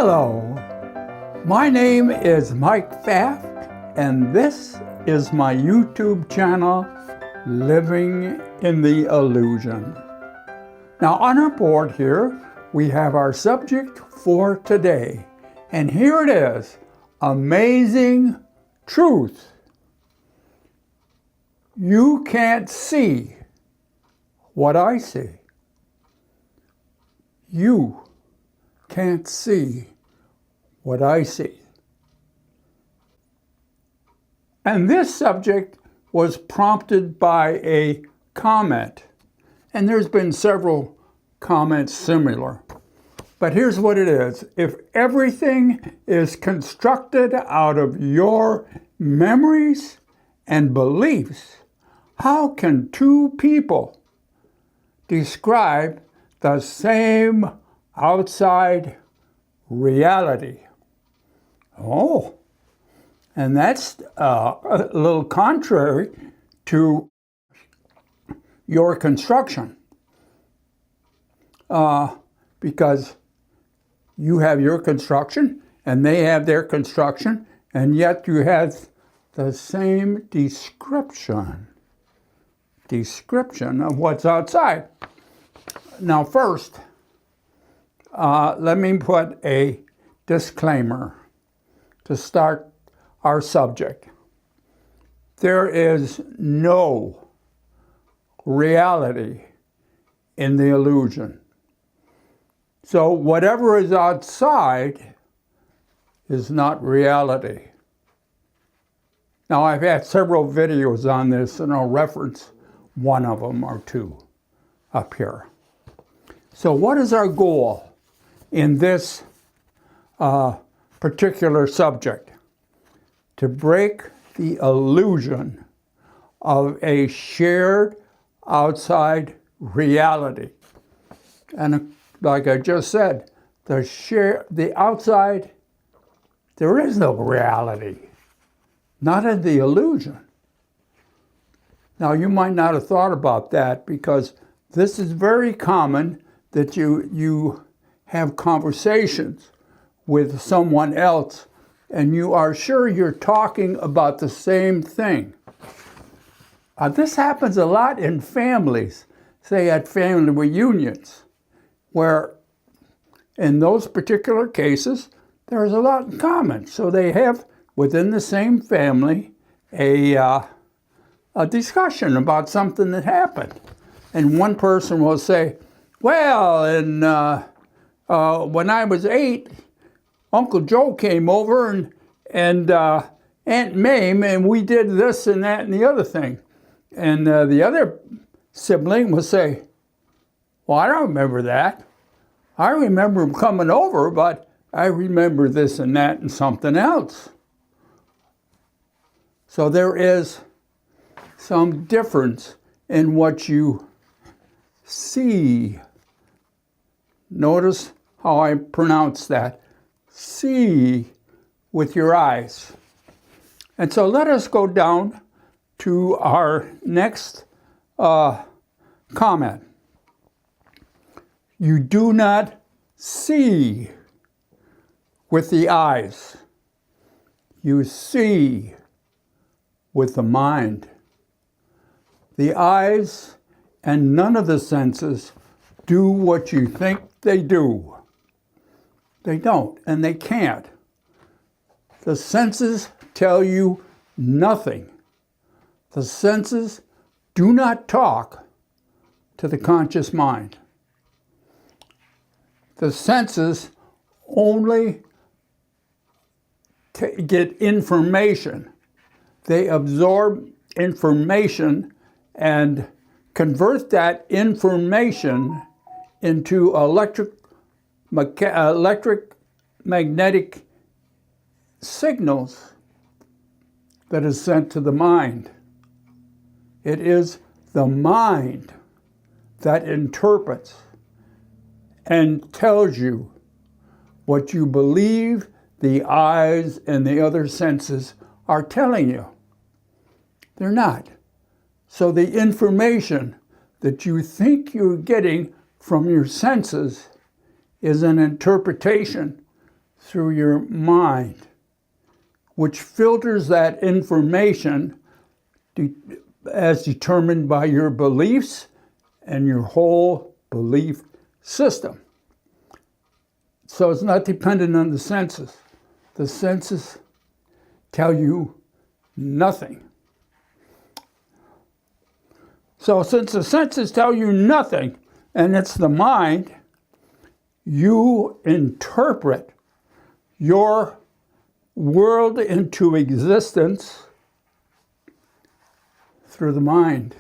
Hello, my name is Mike Pfaff, and this is my YouTube channel, Living in the Illusion. Now on our board here, we have our subject for today, and here it is, amazing truth. You can't see what I see. You can't see what I see. And this subject was prompted by a comment. And there's been several comments similar. But here's what it is. If everything is constructed out of your memories and beliefs, how can two people describe the same outside reality? Oh, and that's a little contrary to your construction, because you have your construction and they have their construction, and yet you have the same description of what's outside. Now first, let me put a disclaimer to start our subject. There is no reality in the illusion. So whatever is outside is not reality. Now I've had several videos on this, and I'll reference one of them or two up here. So what is our goal in this particular subject? To break the illusion of a shared outside reality. And like I just said, the outside, there is no reality, not in the illusion. Now you might not have thought about that, because this is very common that you have conversations with someone else and you are sure you're talking about the same thing. This happens a lot in families, say at family reunions, where in those particular cases, there's a lot in common. So they have within the same family a discussion about something that happened. And one person will say, well, when I was 8, Uncle Joe came over and Aunt Mame, and we did this and that and the other thing. And the other sibling will say, well, I don't remember that. I remember him coming over, but I remember this and that and something else. So there is some difference in what you see. Notice how I pronounce that. See with your eyes. And so let us go down to our next comment. You do not see with the eyes. You see with the mind. The eyes and none of the senses do what you think they do. They don't, and they can't. The senses tell you nothing. The senses do not talk to the conscious mind. The senses only get information. They absorb information and convert that information into electromagnetic signals that is sent to the mind. It is the mind that interprets and tells you what you believe the eyes and the other senses are telling you. They're not. So the information that you think you're getting from your senses is an interpretation through your mind, which filters that information as determined by your beliefs and your whole belief system. So it's not dependent on the senses. The senses tell you nothing. So since the senses tell you nothing, and it's the mind, you interpret your world into existence through the mind.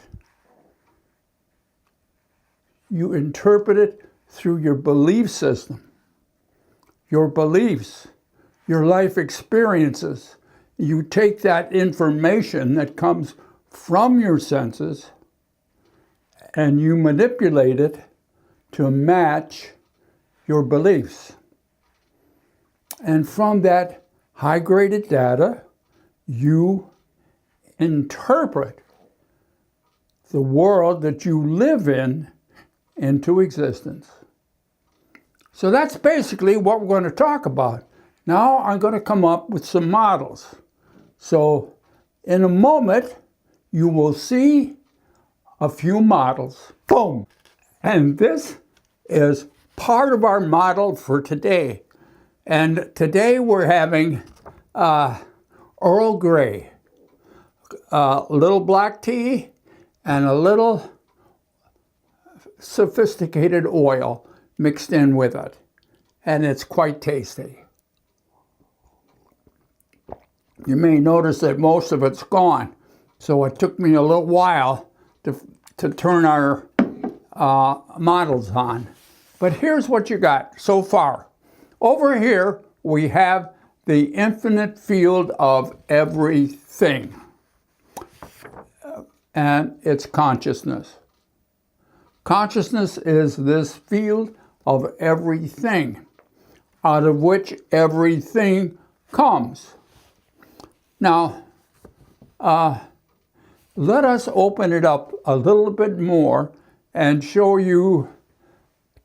You interpret it through your belief system, your beliefs, your life experiences. You take that information that comes from your senses and you manipulate it to match your beliefs. And from that high-graded data, you interpret the world that you live in into existence. So that's basically what we're going to talk about. Now I'm going to come up with some models. So in a moment, you will see a few models. Boom! And this is part of our model for today. And today we're having Earl Grey, a little black tea, and a little sophisticated oil mixed in with it. And it's quite tasty. You may notice that most of it's gone. So it took me a little while to turn our models on. But here's what you got so far. Over here, we have the infinite field of everything. And it's consciousness. Consciousness is this field of everything, out of which everything comes. Now, let us open it up a little bit more and show you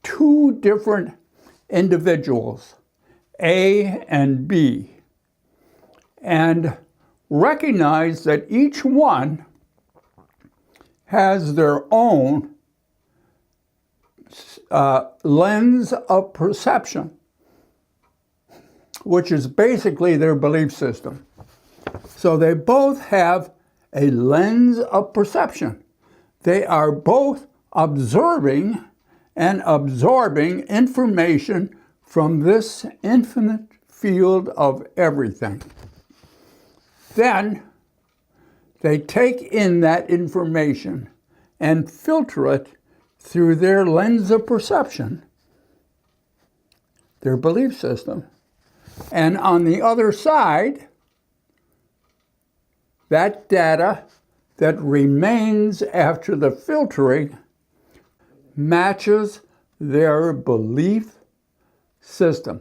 two different individuals, A and B, and recognize that each one has their own lens of perception, which is basically their belief system. So they both have a lens of perception. They are both observing and absorbing information from this infinite field of everything. Then they take in that information and filter it through their lens of perception, their belief system. And on the other side, that data that remains after the filtering matches their belief system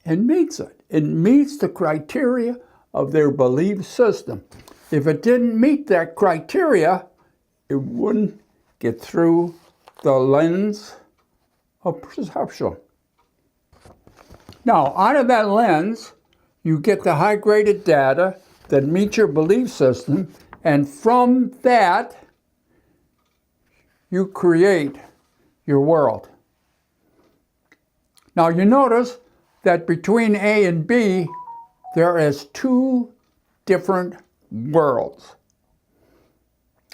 and meets it. It meets the criteria of their belief system. If it didn't meet that criteria, it wouldn't get through the lens of perception. Now, out of that lens, you get the high-graded data that meet your belief system, and from that, you create your world. Now, you notice that between A and B, there is two different worlds.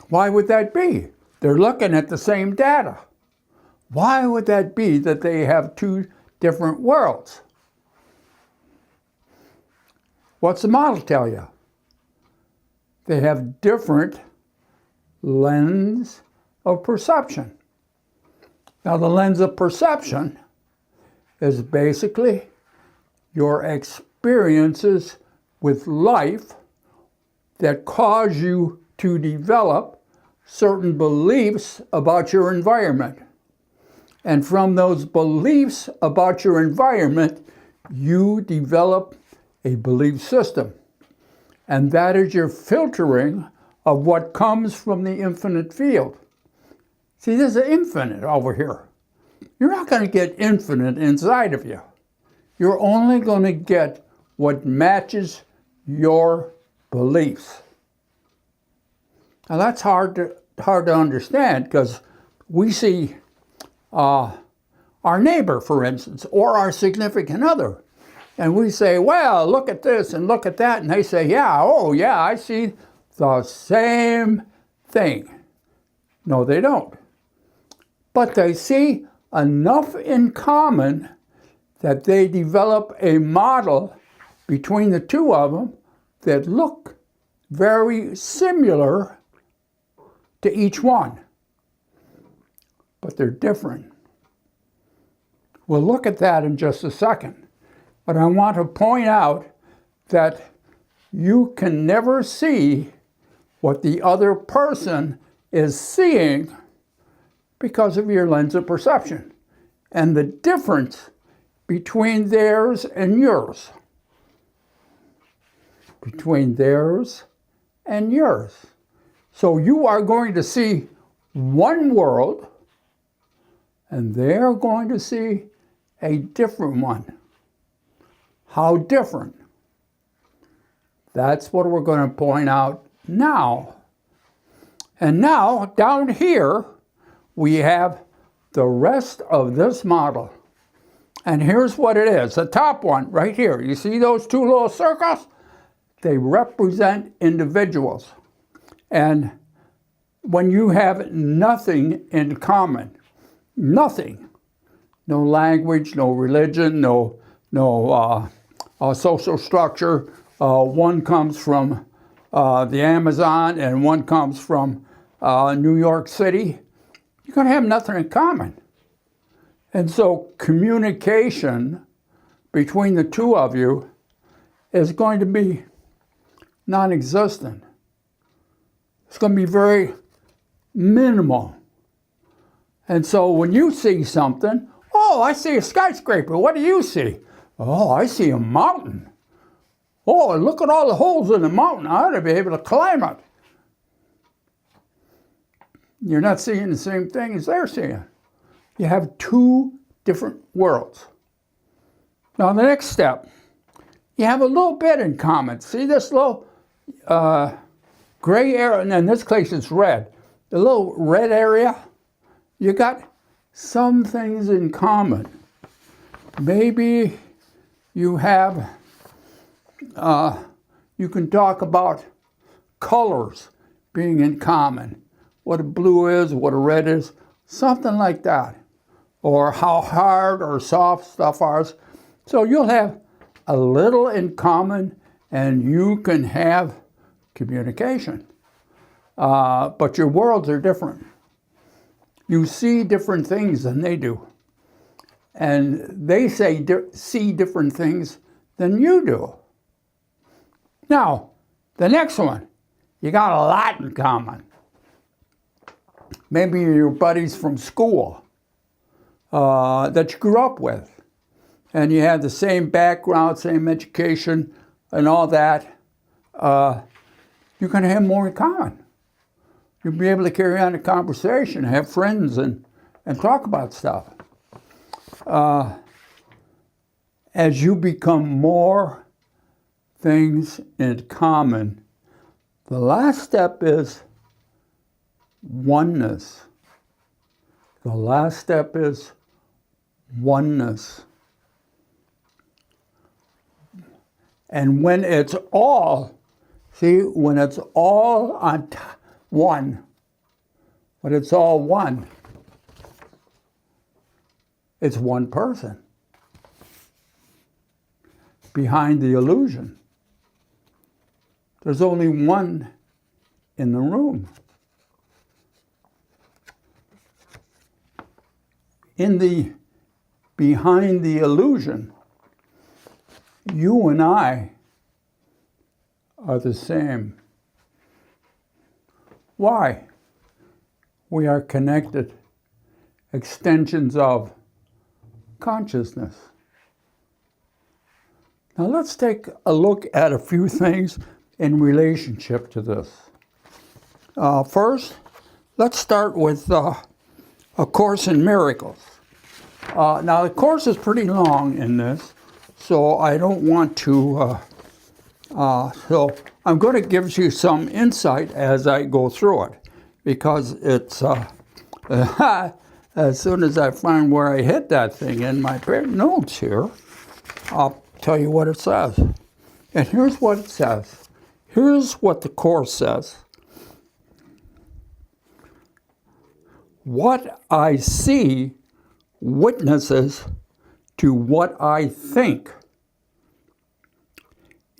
Why would that be? They're looking at the same data. Why would that be that they have two different worlds? What's the model tell you? They have different lens of perception. Now, the lens of perception is basically your experiences with life that cause you to develop certain beliefs about your environment. And from those beliefs about your environment, you develop a belief system. And that is your filtering of what comes from the infinite field. See, there's an infinite over here. You're not going to get infinite inside of you. you're only going to get what matches your beliefs. Now that's hard to understand, because we see our neighbor, for instance, or our significant other, and we say, well, look at this and look at that, and they say, yeah, oh yeah, I see the same thing. No, they don't. But they see enough in common that they develop a model between the two of them that look very similar to each one. But they're different. We'll look at that in just a second. But I want to point out that you can never see what the other person is seeing because of your lens of perception and the difference between theirs and yours. Between theirs and yours. So you are going to see one world, and they're going to see a different one. How different? That's what we're going to point out now. And now, down here, we have the rest of this model. And here's what it is. The top one, right here. You see those two little circles? They represent individuals. And when you have nothing in common, nothing, no language, no religion, no social structure, one comes from the Amazon and one comes from New York City, you're going to have nothing in common. And so communication between the two of you is going to be non-existent. It's going to be very minimal. And so when you see something, oh, I see a skyscraper. What do you see? Oh, I see a mountain. Oh, look at all the holes in the mountain. I ought to be able to climb it. You're not seeing the same thing as they're seeing. You have two different worlds. Now, the next step, you have a little bit in common. See this little gray area, and in this case it's red. The little red area, you got some things in common. Maybe you have, you can talk about colors being in common. What a blue is, what a red is, something like that. Or how hard or soft stuff is. So you'll have a little in common, and you can have communication. But your worlds are different. You see different things than they do. And they see different things than you do. Now, the next one, you got a lot in common. Maybe your buddies from school that you grew up with. And you have the same background, same education, and all that. You're going to have more in common. You'll be able to carry on a conversation, have friends, and talk about stuff. As you become more things in common, the last step is oneness. The last step is oneness. And when it's all, see, when it's all on one, when it's all one, it's one person behind the illusion. There's only one in the room. Behind the illusion, you and I are the same. Why? We are connected, extensions of consciousness. Now let's take a look at a few things in relationship to this. First, let's start with A Course in Miracles. Now the course is pretty long in this, so I don't want to, so I'm going to give you some insight as I go through it, because it's, as soon as I find where I hit that thing in my notes here, I'll tell you what it says. And here's what it says. Here's what the Course says. What I see witnesses to what I think.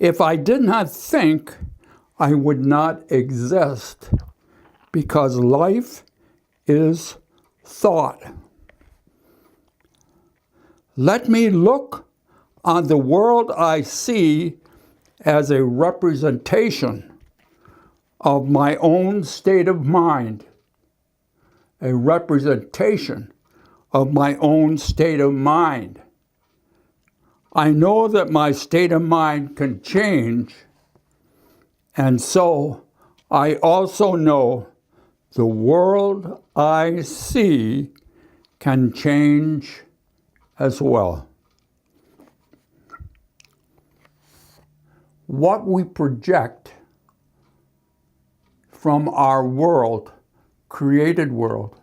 If I did not think, I would not exist, because life is thought. Let me look on the world I see as a representation of my own state of mind. A representation of my own state of mind. I know that my state of mind can change, and so I also know the world I see can change as well. What we project from our world, created world,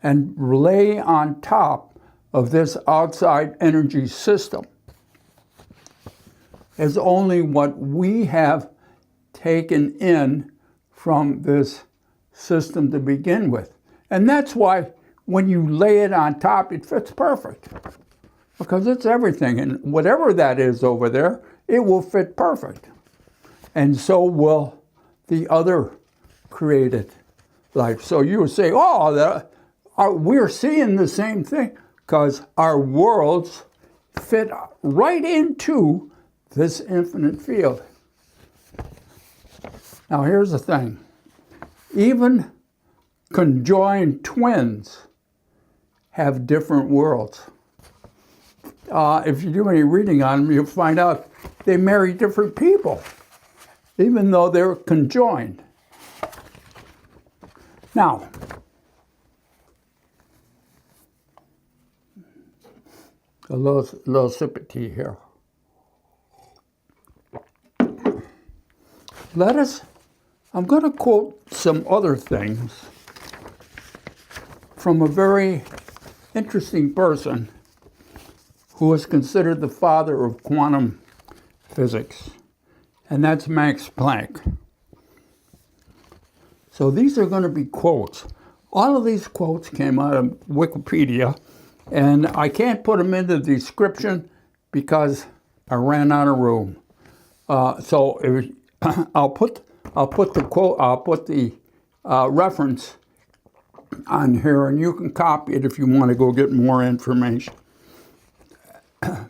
and lay on top of this outside energy system is only what we have taken in from this system to begin with. And that's why when you lay it on top, it fits perfect, because it's everything. And whatever that is over there, it will fit perfect. And so will the other created life. So you would say, oh, we're seeing the same thing, because our worlds fit right into this infinite field. Now here's the thing. Even conjoined twins have different worlds. If you do any reading on them, you'll find out they marry different people, even though they're conjoined. Now, a little sip of tea here. I'm going to quote some other things from a very interesting person who is considered the father of quantum physics, and that's Max Planck. So these are going to be quotes. All of these quotes came out of Wikipedia, and I can't put them in the description because I ran out of room. I'll put the quote. I'll put the reference on here, and you can copy it if you want to go get more information.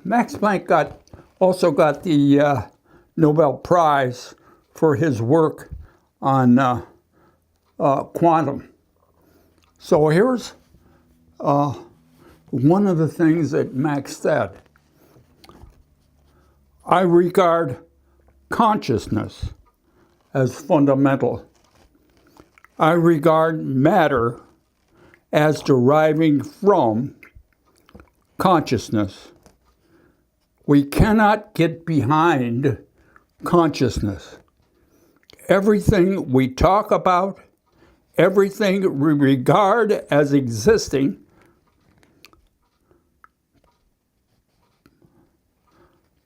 Max Planck also got the Nobel Prize for his work on quantum. So here's one of the things that Max said. I regard consciousness as fundamental. I regard matter as deriving from consciousness. We cannot get behind consciousness. Everything we talk about, everything we regard as existing,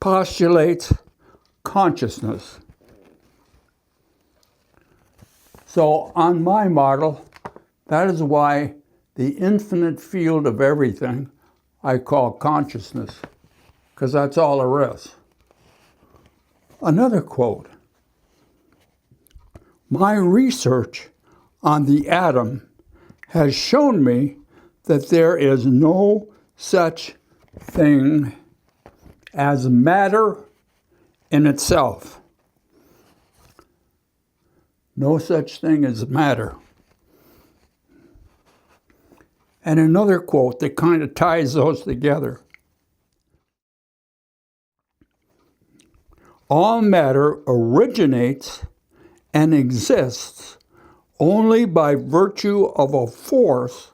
postulates consciousness. So on my model, that is why the infinite field of everything I call consciousness, because that's all there is. Another quote. My research on the atom has shown me that there is no such thing as matter in itself. No such thing as matter. And another quote that kind of ties those together. All matter originates and exists only by virtue of a force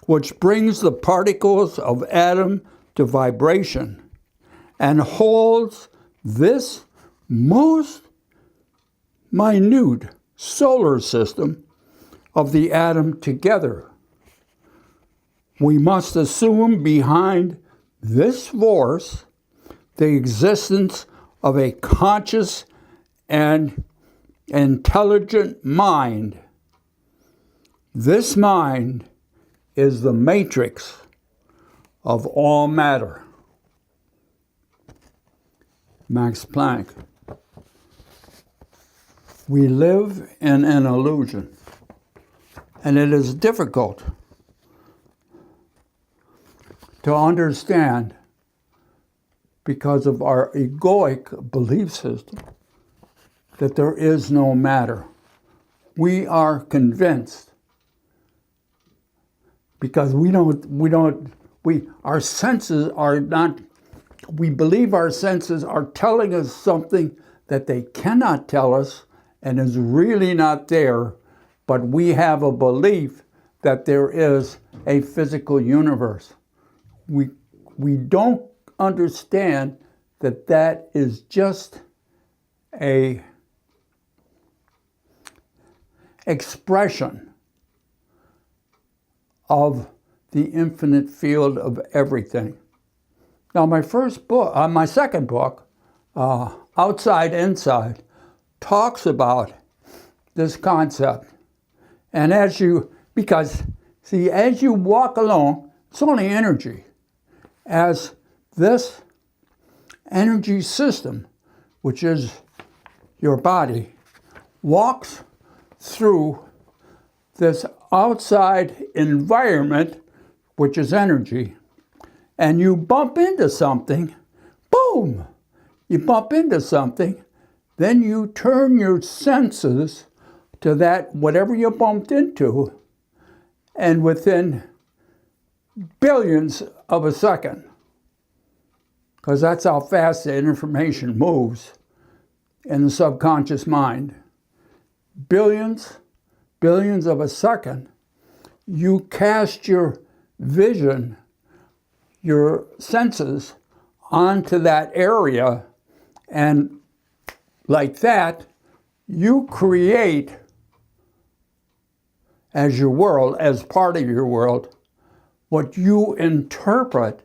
which brings the particles of atom to vibration and holds this most minute solar system of the atom together. We must assume behind this force the existence of a conscious and intelligent mind. This mind is the matrix of all matter. Max Planck. We live in an illusion, and it is difficult to understand because of our egoic belief system that there is no matter. We are convinced because our senses are not, we believe our senses are telling us something that they cannot tell us and is really not there, but we have a belief that there is a physical universe. We don't understand that that is just a expression of the infinite field of everything. Now, my second book, Outside Inside, talks about this concept. And as you walk along, it's only energy. As this energy system, which is your body, walks through this outside environment, which is energy, and you bump into something, boom! You bump into something, then you turn your senses to that, whatever you bumped into, and within billions of a second, because that's how fast the information moves in the subconscious mind. Billions of a second, you cast your vision, your senses onto that area, and like that, you create as your world, as part of your world, what you interpret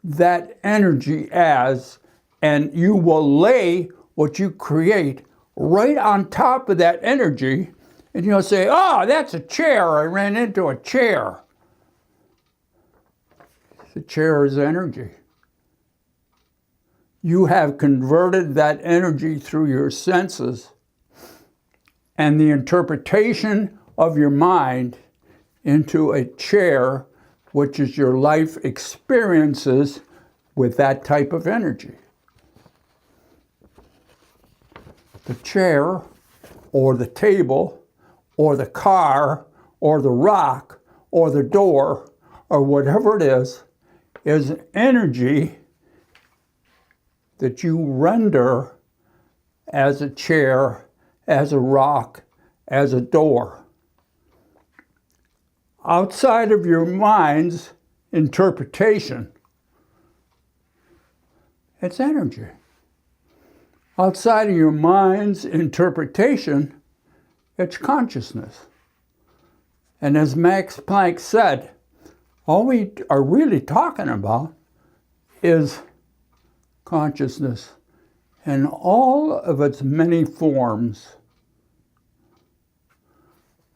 that energy as, and you will lay what you create right on top of that energy, and you'll say, oh, that's a chair. I ran into a chair. The chair is energy. You have converted that energy through your senses and the interpretation of your mind into a chair, which is your life experiences with that type of energy. The chair, or the table, or the car, or the rock, or the door, or whatever it is energy that you render as a chair, as a rock, as a door. Outside of your mind's interpretation, it's energy. Outside of your mind's interpretation, it's consciousness. And as Max Planck said, all we are really talking about is consciousness in all of its many forms.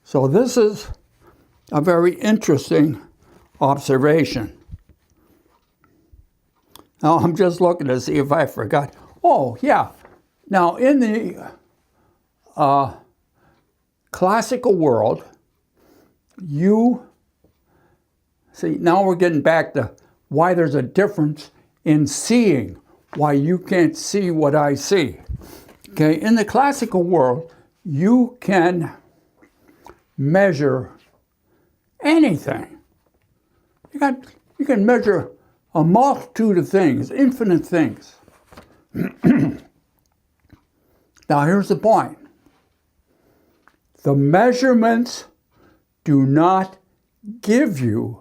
So this is a very interesting observation. Now I'm just looking to see if I forgot. Oh, yeah. Now in the classical world, you see, now we're getting back to why there's a difference in seeing, why you can't see what I see. Okay, in the classical world, you can measure anything. You can measure a multitude of things, infinite things. Now here's the point. The measurements do not give you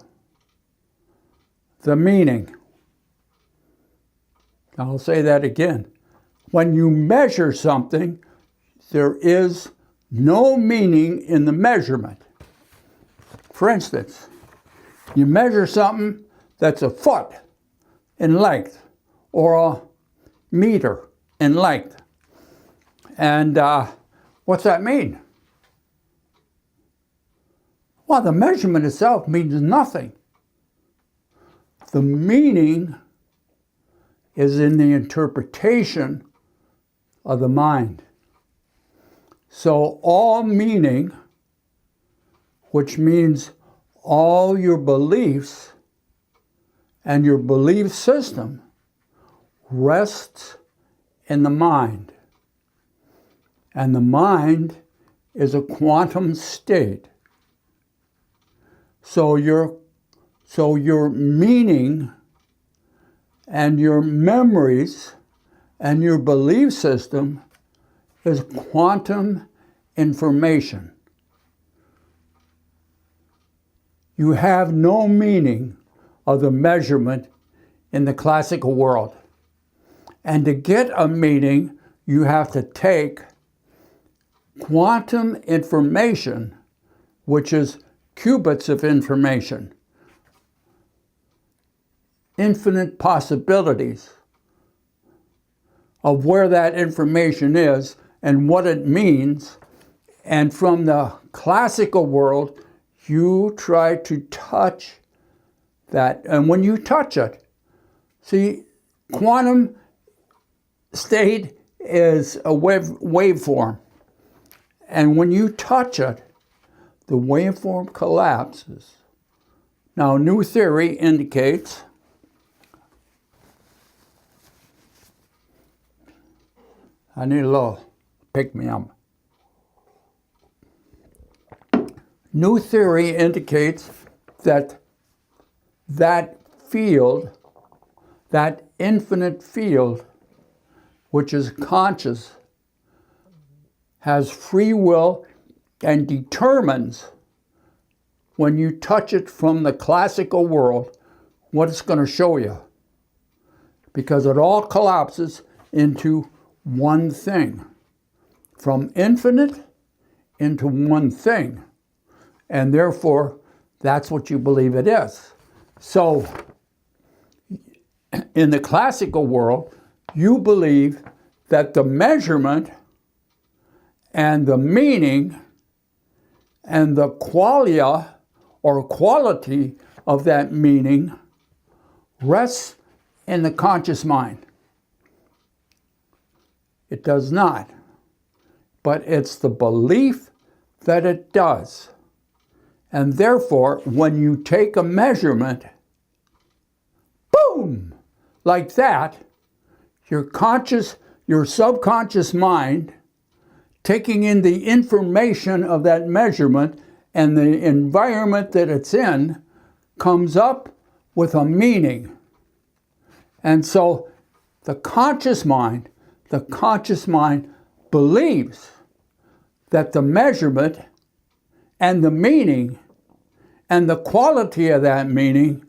the meaning. I'll say that again. When you measure something, there is no meaning in the measurement. For instance, you measure something that's a foot in length or a meter in length. And what's that mean? Well, the measurement itself means nothing. The meaning is in the interpretation of the mind. So all meaning, which means all your beliefs and your belief system, rests in the mind. And the mind is a quantum state. So your meaning and your memories and your belief system is quantum information. You have no meaning of the measurement in the classical world. And to get a meaning, you have to take quantum information, which is qubits of information, infinite possibilities of where that information is and what it means. And from the classical world, you try to touch that. And when you touch it, see, quantum state is a waveform. And when you touch it, the waveform collapses. Now, new theory indicates I need a little pick-me-up. New theory indicates that that field, that infinite field, which is conscious, has free will and determines, when you touch it from the classical world, what it's going to show you. Because it all collapses into one thing. From infinite into one thing. And therefore, that's what you believe it is. So, in the classical world, you believe that the measurement and the meaning and the qualia or quality of that meaning rests in the conscious mind. It does not, but it's the belief that it does. And therefore, when you take a measurement, boom, like that, your subconscious mind, taking in the information of that measurement and the environment that it's in, comes up with a meaning. And so the conscious mind believes that the measurement and the meaning and the quality of that meaning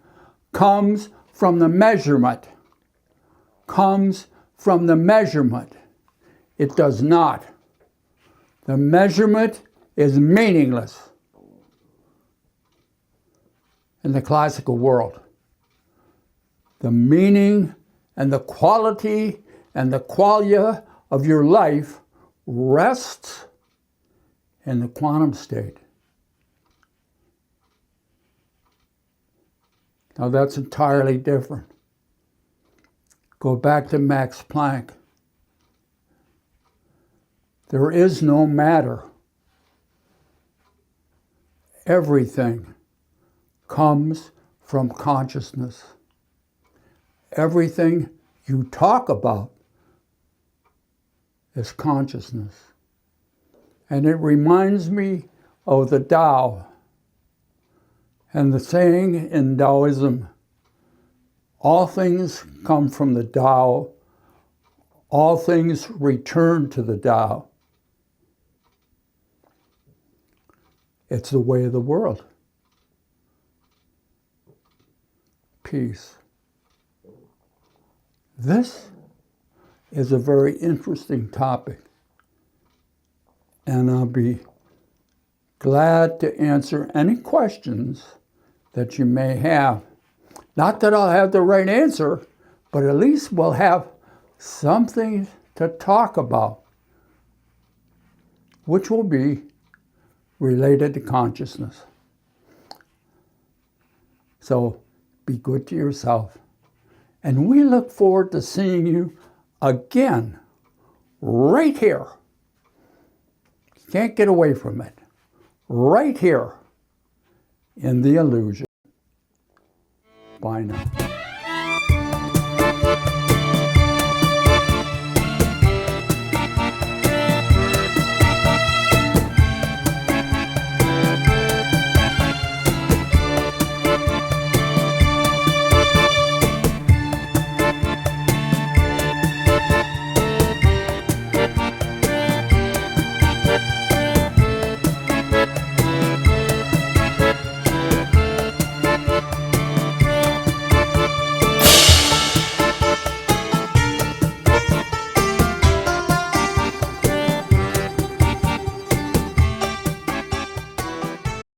comes from the measurement. Comes from the measurement. It does not. The measurement is meaningless in the classical world. The meaning and the quality and the qualia of your life rests in the quantum state. Now that's entirely different. Go back to Max Planck. There is no matter. Everything comes from consciousness. Everything you talk about is consciousness. And it reminds me of the Tao and the saying in Taoism, all things come from the Tao, all things return to the Tao. It's the way of the world. Peace. This is a very interesting topic. And I'll be glad to answer any questions that you may have. Not that I'll have the right answer, but at least we'll have something to talk about, which will be related to consciousness. So be good to yourself. And we look forward to seeing you again right here. You can't get away from it. Right here in the illusion. Bye now.